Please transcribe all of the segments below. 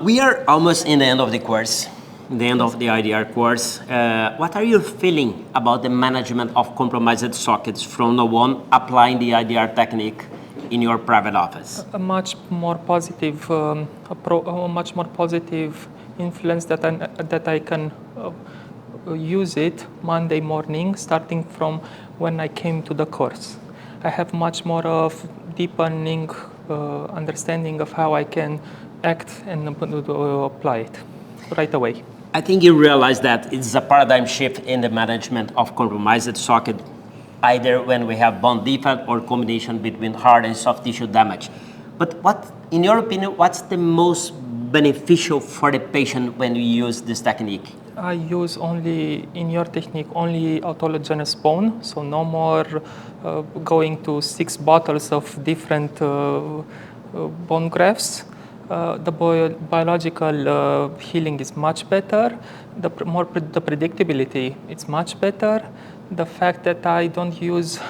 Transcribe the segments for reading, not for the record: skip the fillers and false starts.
We are almost in the end of the course, the end of the IDR course. What are you feeling about the management of compromised sockets from now on applying the IDR technique in your private office? A much more positive, much more positive influence that I can use it Monday morning, starting from when I came to the course. I have much more of deepening understanding of how I can act and apply it right away. I think you realize that it's a paradigm shift in the management of compromised socket, either when we have bone defect or combination between hard and soft tissue damage. But what, in your opinion, what's the most beneficial for the patient when you use this technique? I use only, in your technique, only autologous bone, so no more going to 6 bottles of different bone grafts. The biological healing is much better. The predictability is much better. The fact that I don't use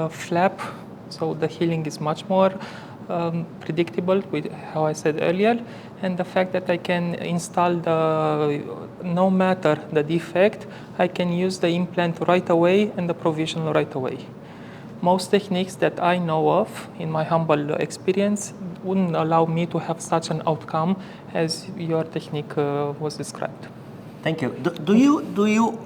flap, so the healing is much more predictable, with how I said earlier, and the fact that I can install no matter the defect, I can use the implant right away and the provision right away. Most techniques that I know of, in my humble experience, wouldn't allow me to have such an outcome as your technique was described. Thank you. Do you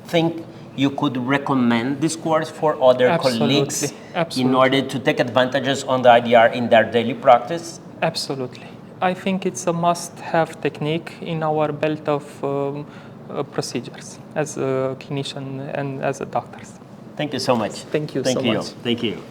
think you could recommend this course for other colleagues in order to take advantages on the IDR in their daily practice? Absolutely. I think it's a must-have technique in our belt of procedures as a clinician and as a doctor. Thank you so much. Thank you so much. Thank you.